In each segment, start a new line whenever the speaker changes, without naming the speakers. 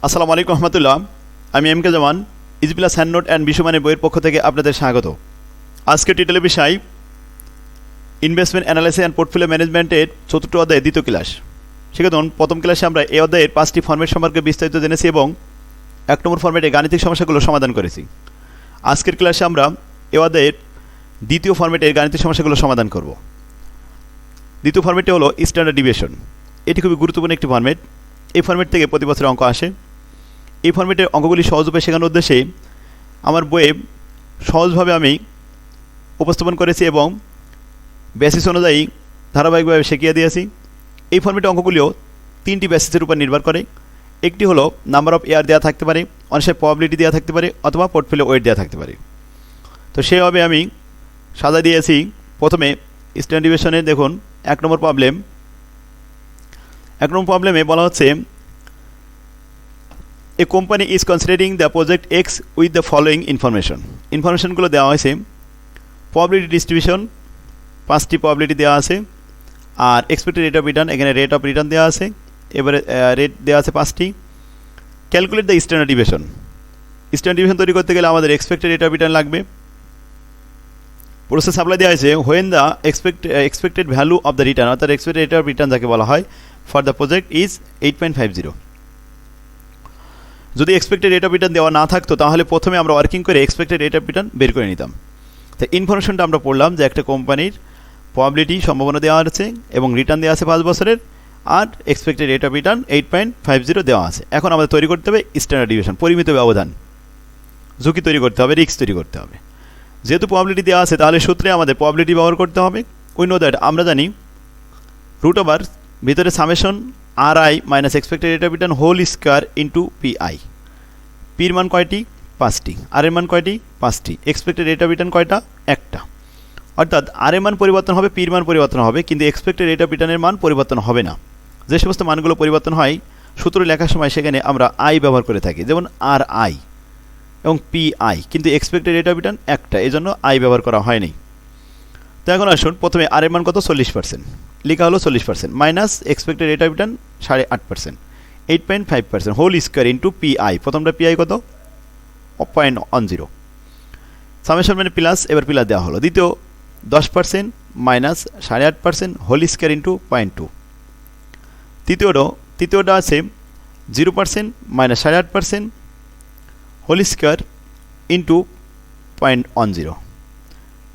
আসসালামু আলাইকুম রহমতুল্লাহ। আমি M K Zaman, easy plus hand note and বিশ্বমানের বইয়ের পক্ষ থেকে আপনাদের স্বাগত। আজকে টিটেলের বিষয় ইনভেস্টমেন্ট অ্যানালাইসিস অ্যান্ড পোর্টফোলিও ম্যানেজমেন্টের চতুর্থ অধ্যায়ের দ্বিতীয় ক্লাস। সেক্ষেত্রে প্রথম ক্লাসে আমরা এই অধ্যায়ের 5টি ফর্মেট সম্পর্কে বিস্তারিত জেনেছি এবং 1 নম্বর ফর্মেটে গাণিতিক সমস্যাগুলো সমাধান করেছি। আজকের ক্লাসে আমরা এই অধ্যায়ের দ্বিতীয় ফর্মেটের গাণিতিক সমস্যাগুলো সমাধান করব। দ্বিতীয় ফর্মেটটি হলো স্ট্যান্ডার্ড ডিভিয়েশন। এটি খুবই গুরুত্বপূর্ণ একটি ফর্মেট। এই ফর্মেট থেকে প্রতি বছর অঙ্ক আসে। এই ফর্মেটের অঙ্কগুলি সহজ উপায়ে শেখানোর উদ্দেশ্যে আমার বইয়ে সহজভাবে আমি উপস্থাপন করেছি এবং বেসিস অনুযায়ী ধারাবাহিকভাবে শিখিয়ে দিয়েছি। এই ফর্মেটের অঙ্কগুলিও 3টি বেসিসের উপর নির্ভর করে। একটি হলো নাম্বার অফ ইয়ার দেওয়া থাকতে পারে, অনেক সময় প্রবাবিলিটি দেওয়া থাকতে পারে, অথবা পোর্টফোলিও ওয়েট দেওয়া থাকতে পারে। তো সেভাবে আমি সাজা দিয়েছি। প্রথমে স্ট্যান্ডার্ড ডিভিয়েশনে দেখুন 1 নম্বর প্রবলেম। 1 নম্বর প্রবলেমে বলা হচ্ছে a company is considering the project X with the following information. ইনফরমেশনগুলো দেওয়া হয়েছে প্রবাবিলিটি ডিস্ট্রিবিউশন, 5টি প্রবাবিলিটি দেওয়া আছে, আর এক্সপেক্টেড রেট অফ রিটার্ন, এখানে রেট অফ রিটার্ন দেওয়া আছে, এবারে রেট দেওয়া আছে 5টি। Calculate the standard deviation. Standard deviation তৈরি করতে গেলে আমাদের এক্সপেক্টেড রেট অফ রিটার্ন লাগবে। প্রসেস সাপ্লাই দেওয়া হয়েছে when the expected value of the return, অর্থাৎ এক্সপেক্টেড রেট অফ রিটার্ন যাকে বলা হয় ফর দ্য প্রজেক্ট ইজ 8.50। যদি এক্সপেক্টেড রেট অফ রিটার্ন দেওয়া না থাকতো তাহলে প্রথমে আমরা ওয়ার্কিং করে এক্সপেক্টেড রেট অফ রিটার্ন বের করে নিতাম। তো ইনফরমেশনটা আমরা পড়লাম যে একটা কোম্পানির প্রবাবিলিটি সম্ভাবনা দেওয়া আছে এবং রিটার্ন দেওয়া আছে 5 বছরের, আর এক্সপেক্টেড রেট অফ রিটার্ন 8.50 দেওয়া আছে। এখন আমাদের তৈরি করতে হবে স্ট্যান্ডার্ড ডিভিয়েশন, পরিমিত ব্যবধান, ঝুঁকি তৈরি করতে হবে, রিস্ক তৈরি করতে হবে। যেহেতু প্রবাবিলিটি দেওয়া আছে তাহলে সূত্রে আমাদের প্রবাবিলিটি ব্যবহার করতে হবে। উই নো দ্যাট, আমরা জানি রুট ওভার ভিতরে summation R I minus expected rate of return whole square into P I. পির মান কয়টি? 5টি। আর এর মান কয়টি? 5টি। এক্সপেক্টেড রেট অফ রিটার্ন কয়টা? একটা। অর্থাৎ আর এর মান পরিবর্তন হবে, পির মান পরিবর্তন হবে, কিন্তু এক্সপেক্টেড রেট অফ রিটার্নের মান পরিবর্তন হবে না। যে সমস্ত মানগুলো পরিবর্তন হয় সূত্র লেখার সময় সেখানে আমরা আই ব্যবহার করে থাকি, যেমন আর আই এবং পি আই, কিন্তু এক্সপেক্টেড রেট অফ রিটার্ন একটা, এই জন্য আই ব্যবহার করা হয়নি। তো এখন আসুন, প্রথমে আর এর মান কত? 40%। লেখা হলো 40% minus expected rate of return 8.5%, 8.5% whole square into P I. প্রথমটা পি আই কত? 0.10। সামেশন মানে প্লাস, এবার প্লাস দেওয়া হলো। দ্বিতীয় 10% মাইনাস 8.5% হোল স্কোয়ার ইন্টু 0.2। তৃতীয়টা আছে 0% মাইনাস 8.5% হোল স্কোয়ার ইন্টু 0.10।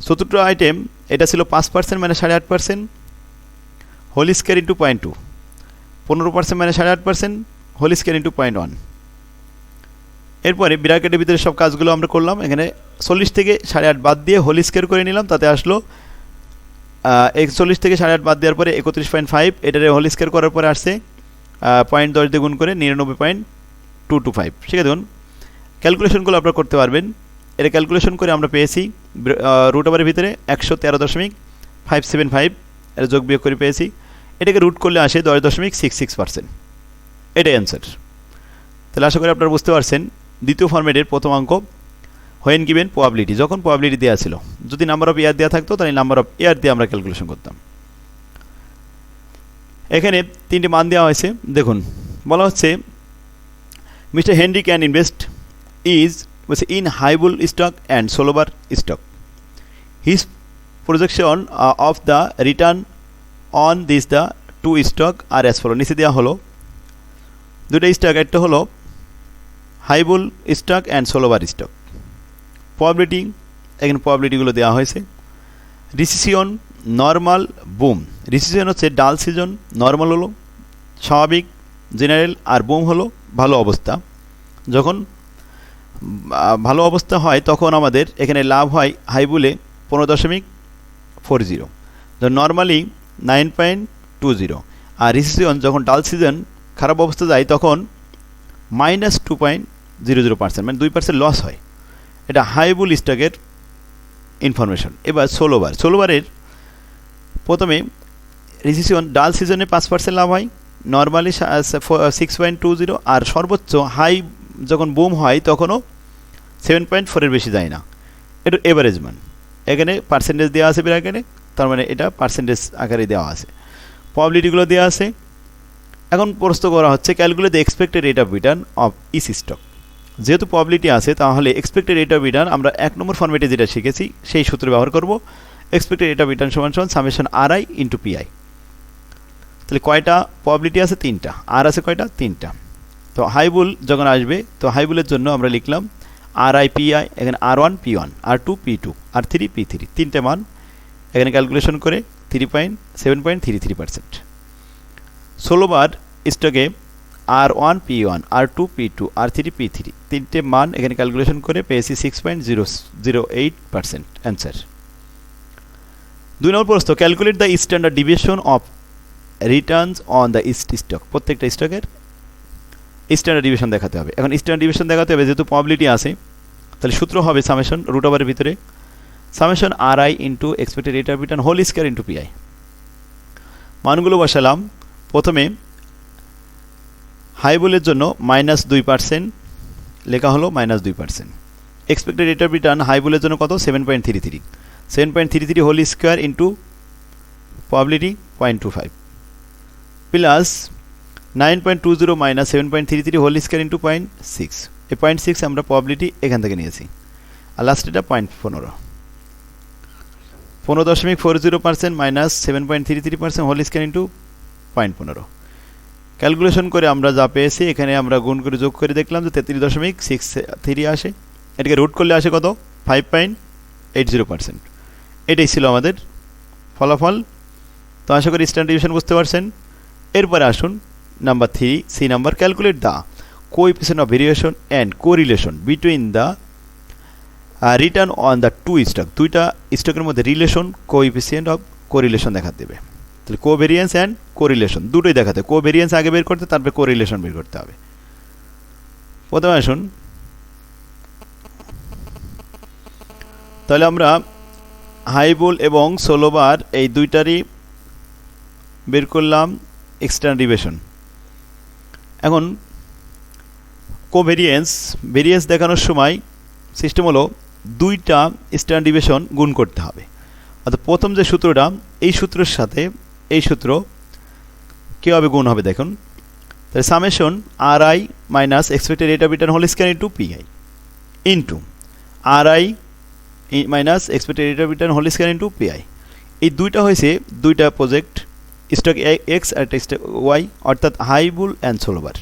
চতুর্থ আইটেম এটা ছিল 5% minus 8.5% whole square into 0.2, 15% minus 8.5% whole square into 0.1। এরপরে ব্র্যাকেটের ভিতরে সব কাজগুলো আমরা করলাম। এখানে 40 থেকে 8.5 বাদ দিয়ে হোল স্কোয়ার করে নিলাম, তাতে আসলো 41 থেকে 8.5 বাদ দেওয়ার পরে 31.5, এটারে হোল স্কোয়ার করার পরে আসছে 0.10 দিয়ে গুণ করে 99.225। ঠিক আছে, দেখুন ক্যালকুলেশনগুলো আপনারা করতে পারবেন। এটা ক্যালকুলেশন করে আমরা পেয়েছি রুট ওভারের ভিতরে 113.575, এটা যোগ বিয়োগ করে পেয়েছি। এটাকে রুট করলে আসে 10.66%। এটাই অ্যান্সার। তাহলে আশা করি আপনারা বুঝতে পারছেন দ্বিতীয় ফর্মেটের প্রথম অঙ্ক হোয়েন গিভেন প্রবাবিলিটি, যখন প্রবাবিলিটি দেওয়া ছিল। যদি নাম্বার অফ ইয়ার দেওয়া থাকতো তাহলে নাম্বার অফ ইয়ার দিয়ে আমরা ক্যালকুলেশন করতাম। এখানে 3টি মান দেওয়া হয়েছে। দেখুন বলা হচ্ছে mister Henry can invest is in high-bull stock and slower stock. His projection of the return on these the two stock are as follow. নিচে দেওয়া হলো দুটো স্টক, একটা হলো high bull stock and slower stock. Probability, এখানে প্রবাবিলিটিগুলো দেওয়া হয়েছে। রিসিশন, নর্মাল, বুম। রিসিশন হচ্ছে ডাল সিজন, নর্মাল হলো স্বাভাবিক জেনারেল, আর বুম হলো ভালো অবস্থা। যখন ভালো অবস্থা হয় তখন আমাদের এখানে লাভ হয় হাইবুলে 15.40, নর্মালি 9.20, আর রিসিশন যখন ডাল সিজন খারাপ অবস্থা যায় তখন -2.00%, মানে 2% লস হয়। এটা হাইবুল স্টকের ইনফরমেশন। এবার সোলোবারের প্রথমে রিসিশন ডাল সিজনে 5% লাভ হয়, নর্মালি 6.20, আর সর্বোচ্চ হাই যখন বুম হয় তখনও 7.4 বেশি যায় না। এটা এভারেজ মান। এখানে পার্সেন্টেজ দেওয়া আছে ব্র্যাকেটে, তার মানে এটা পার্সেন্টেজ আকারে দেওয়া আছে। প্রবাবিলিটিগুলো দেওয়া আছে এখন প্রশ্ন করা হচ্ছে calculate the expected rate of return of each stock. যেহেতু প্রবাবিলিটি আছে তাহলে এক্সপেক্টেড রেট অফ রিটার্ন আমরা 1 নম্বর ফর্মেটে যেটা শিখেছি সেই সূত্র ব্যবহার করব। এক্সপেক্টেড রেট অফ রিটার্ন সমান সমান সামেশন RI ইন্টু PI। তাহলে কয়টা প্রবাবিলিটি আছে? 3টা। আর আছে কয়টা? 3টা। তো হাইবুল যখন আসবে তো হাইবুলের জন্য আমরা লিখলাম RI PI, এখানে R1 P1, R2 P2, R3 P3, 3টে মান এখানে ক্যালকুলেশন করে 7.33%। 16 বার স্টকে R1 P1, R2 P2, R3 P3, 3টে মান এখানে ক্যালকুলেশন করে পেয়েছি 6.008% অ্যান্সার। 2 নম্বর প্রশ্ন calculate the standard deviation of Returns on the east stock. প্রত্যেকটা স্টকের স্ট্যান্ডার্ড ডিভিয়েশন দেখাতে হবে। এখন স্ট্যান্ডার্ড ডিভিয়েশন দেখাতে হবে যেহেতু প্রবাবিলিটি আছে তাহলে সূত্র হবে সামেশন রুট ওভারের ভিতরে summation RI into expected rate of return whole square into PI। মানগুলো বসালাম। প্রথমে হাইবুলের জন্য -2% লেখা হলো -2%। এক্সপেক্টেড রেট অফ রিটার্ন হাইবুলের জন্য কত? 7.33। 7.33 whole square into probability 0.25 plus 9.20 minus 7.33 whole square into 0.6। এই 0.6 আমরা প্রবাবিলিটি এখান থেকে নিয়েছি আর লাস্ট এটা 0.15। 15.40% minus 7.33% whole square into 0.15। Calculation করে আমরা যা পেয়েছি এখানে আমরা গুণ করে যোগ করে দেখলাম যে 33.63 আসে। এটাকে রুট করলে আসে কত? 5.80%। এটাই ছিল আমাদের ফলাফল। তো আশা করি স্ট্যান্ডার্ড ডিভিশন বুঝতে পারছেন। এরপরে আসুন number 3 C number calculate the coefficient of variation and correlation between the return on the two stock. দুইটা স্টকের মধ্যে রিলেশন কোএফিসিয়েন্ট অফ কোরিলেশন দেখাতে দেবে। তাহলে কোভেরিয়েন্স অ্যান্ড কোরিলেশন দুটোই দেখাতে, কোভেরিয়েন্স আগে বের করতে তারপরে কোরিলেশন বের করতে হবে। প্রথমে আসুন তাহলে আমরা হাইবুল এবং 16 বার এই দুইটারই বের করলাম এক্সটার্নাল ডিভিয়েশন। এখন কোভেরিয়েন্স ভেরিয়েন্স দেখানোর সময় সিস্টেম হলো দুইটা স্ট্যান্ডার্ড ডিভিয়েশন গুণ করতে হবে। অর্থাৎ প্রথম যে সূত্রটা এই সূত্রের সাথে এই সূত্র কীভাবে গুণ হবে দেখুন। তাহলে summation RI minus expected rate of return whole square into PI into RI minus expected rate of return whole square into PI। এই দুইটা হয়েছে দুইটা প্রজেক্ট স্টক এক্স আর স্টক ওয়াই অর্থাৎ হাইবুল অ্যান্ড 16 বার।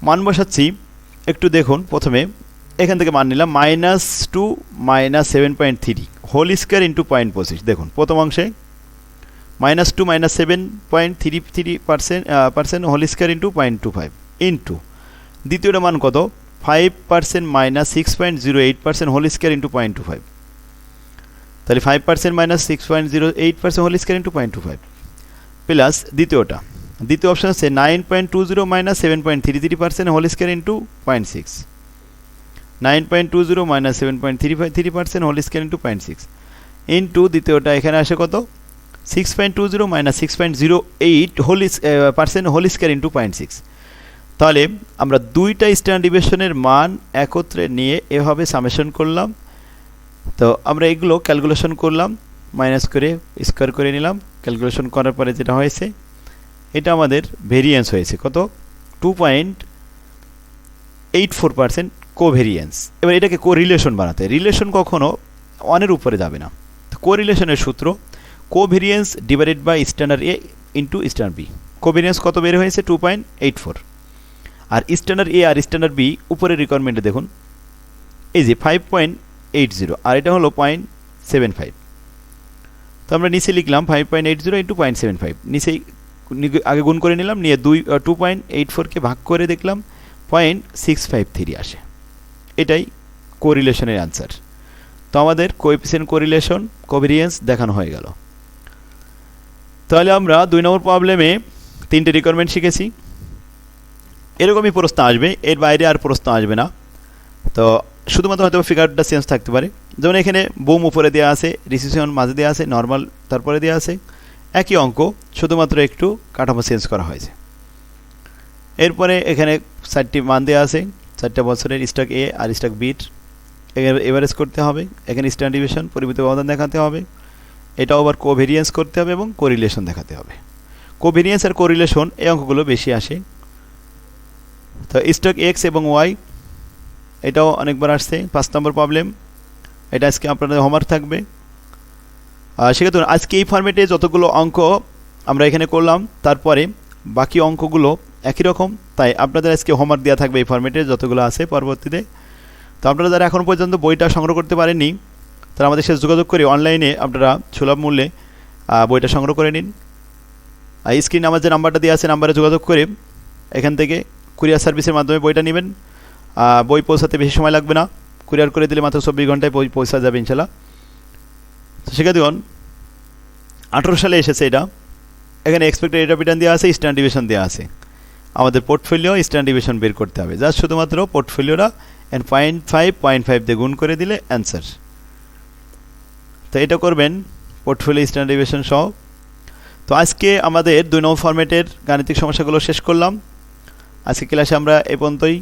মান বসাচ্ছি একটু দেখুন। প্রথমে এখান থেকে মান নিলাম -2 মাইনাস 7.3 হোল স্কয়ার ইন্টু 0.25। দেখুন প্রথম অংশে -2 minus 7.33% whole square into 0.25 into দ্বিতীয়টা মান কত? 5% মাইনাস 6.08% হোল স্কয়ার ইন্টু 0.25। তাহলে 5% minus 6.08% whole square into 0.25 plus দ্বিতীয় অপশন আছে 9.20 minus 7.33% whole square into 0.6। 9.20 minus 7.33% whole square into 0.6 into দ্বিতীয়টা এখানে আসে কত? 6.20 মাইনাস 6.08% হোল স্কয়ার ইন্টু 0.6। তাহলে আমরা দুইটা স্ট্যান্ডার্ড ডিভিয়েশনের মান একত্রে নিয়ে এভাবে সামেশন করলাম। তো আমরা এগুলো ক্যালকুলেশন করলাম, মাইনাস করে স্কয়ার করে নিলাম। ক্যালকুলেশন করার পরে যেটা হয়েছে এটা আমাদের ভেরিয়েন্স হয়েছে কত? 2.84% কোভেরিয়েন্স। এবার এটাকে কোরিলেশন বানাতে, রিলেশন কখনো অনের উপরে যাবে না। তো কোরিলেশনের সূত্র covariance divided by standard A into standard B. Covariance কত বের হয়েছে? 2.84। আর স্ট্যান্ডার্ড এ আর স্ট্যান্ডার্ড বি উপরের রিকোয়ারমেন্টে দেখুন এই যে 5.80 আর এটা হলো 0.75। তো আমরা নিচে লিখলাম 5.80 ইন্টু 0.75। নিচেই আগে গুণ করে নিলাম, নিয়ে 2.84কে ভাগ করে দেখলাম 0.653 আসে। এটাই কোরিলেশনের অ্যান্সার। তো আমাদের কোএফিসিয়েন্ট কোরিলেশন কোভেরিয়েন্স দেখানো হয়ে গেল। তাহলে আমরা 2 নম্বর প্রবলেমে 3টে রিকোয়ারমেন্ট শিখেছি। এরকমই প্রশ্ন আসবে, এর বাইরে আর প্রশ্ন আসবে না। তো শুধুমাত্র হয়তো ফিগারটা চেঞ্জ থাকতে পারে। যেমন এখানে বুম উপরে দেওয়া আছে, রিসিশন মাঝে দেওয়া আছে, নর্মাল তারপরে দেওয়া আছে, একই অঙ্ক, শুধুমাত্র একটু কাঠামো চেঞ্জ করা হয়েছে। এরপরে এখানে 4টি মান দেওয়া আছে, 4টা বছরের স্টক এ আর স্টক বির এভারেজ করতে হবে। এখানে স্ট্যান্ডার্ড ডিভিয়েশন পরিমিত ব্যবধান দেখাতে হবে। এটাও আবার কোভেরিয়েন্স করতে হবে এবং কোরিলেশন দেখাতে হবে। কোভেরিয়েন্স আর কোরিলেশন এই অঙ্কগুলো বেশি আসে। তো স্টক এক্স এবং ওয়াই এটাও অনেকবার আসছে। 5 নম্বর প্রবলেম, এটা আজকে আপনাদের হোমওয়ার্ক থাকবে। সেক্ষেত্রে আজকে এই ফরম্যাটে যতগুলো অঙ্ক আমরা এখানে করলাম, তারপরে বাকি অঙ্কগুলো একই রকম, তাই আপনাদের আজকে হোমওয়ার্ক দেওয়া থাকবে এই ফরম্যাটে যতগুলো আছে পরবর্তীতে। তো আপনারা যারা এখন পর্যন্ত বইটা সংগ্রহ করতে পারেননি, তারা আমাদের সাথে যোগাযোগ করে অনলাইনে আপনারা সুলভ মূল্যে বইটা সংগ্রহ করে নিন। স্ক্রিনে আমার যে নাম্বারটা দেওয়া আছে, নাম্বারে যোগাযোগ করে এখান থেকে কুরিয়ার সার্ভিসের মাধ্যমে বইটা নেবেন। বই পৌঁছাতে বেশি সময় লাগবে না, কুরিয়ার করে দিলে মাত্র 24 ঘন্টায় বই পৌঁছা যাবে ইনশাল্লাহ। তো সেক্ষেত্রে 18 সালে এসেছে এটা। এখানে এক্সপেক্টেড রেট অফ রিটার্ন দেওয়া আছে, স্ট্যান্ডার্ড ডিভিশন দেওয়া আছে। আমাদের পোর্টফোলিও স্ট্যান্ডার্ড ডিভিশন বের করতে হবে, জাস্ট শুধুমাত্র পোর্টফোলিওটা 0.5 দিয়ে গুণ করে দিলে অ্যান্সার। তো এটা করবেন পোর্টফোলিও স্ট্যান্ডার্ড ডিভিশন সহ। তো আজকে আমাদের 2 নম্বর ফরম্যাটের গাণিতিক সমস্যাগুলো শেষ করলাম। আজকে ক্লাসে আমরা এ পর্যন্তই।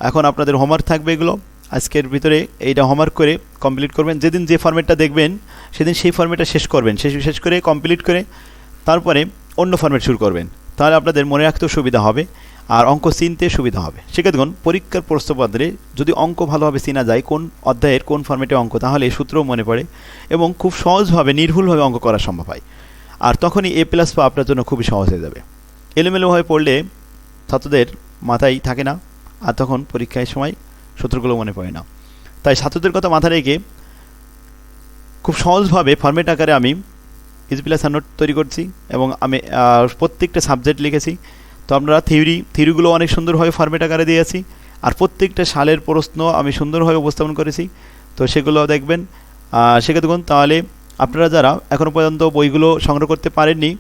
এখন আপনাদের হোমওয়ার্ক থাকবে এগুলো, আজকের ভিতরে এইটা হোমওয়ার্ক করে কমপ্লিট করবেন। যেদিন যে ফরম্যাটটা দেখবেন সেদিন সেই ফরম্যাটটা শেষ করবেন, শেষ করে কমপ্লিট করে তারপরে অন্য ফরম্যাট শুরু করবেন। তাহলে আপনাদের মনে রাখতেও সুবিধা হবে আর অঙ্ক চিনতে সুবিধা হবে। সেক্ষেত্রে পরীক্ষার প্রশ্নপত্রে যদি অঙ্ক ভালোভাবে চেনা যায় কোন অধ্যায়ের কোন ফরম্যাটে অঙ্ক, তাহলে এই সূত্রও মনে পড়ে এবং খুব সহজভাবে নির্ভুলভাবে অঙ্ক করা সম্ভব হয়। আর তখনই A+ পাওয়া আপনার জন্য খুবই সহজ হয়ে যাবে। এলোমেলোভাবে পড়লে ছাত্রদের মাথায় থাকে না, আর তখন পরীক্ষার সময় সূত্রগুলো মনে পড়ে না। তাই ছাত্রদের কথা মাথায় রেখে খুব সহজভাবে ফরম্যাট আকারে আমি ইজি+ নোট তৈরি করছি এবং আমি প্রত্যেকটা সাবজেক্ট লিখেছি। তো আপনারা থিওরিগুলো অনেক সুন্দরভাবে ফরম্যাট আকারে দিয়েছি, আর প্রত্যেকটা সালের প্রশ্ন আমি সুন্দরভাবে উপস্থাপন করেছি। তো সেগুলো দেখবেন। সেক্ষেত্রে তাহলে আপনারা যারা এখনও পর্যন্ত বইগুলো সংগ্রহ করতে পারেননি,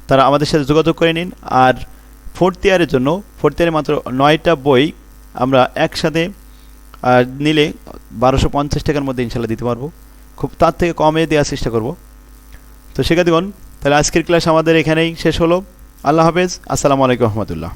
তারা আমাদের সাথে যোগাযোগ করে নিন। আর 4th ইয়ারের জন্য 4th ইয়ারে মাত্র 9টা বই আমরা একসাথে নিলে 1250 টাকার মধ্যে ইনশাল্লাহ দিতে পারবো, খুব তার থেকে কমে দেওয়ার চেষ্টা করব। তো সেক্ষেত্রে তাহলে আজকের ক্লাস আমাদের এখানেই শেষ হলো। আল্লাহ হাফেজ, আসসালামু আলাইকুম রহমতুল্লাহ।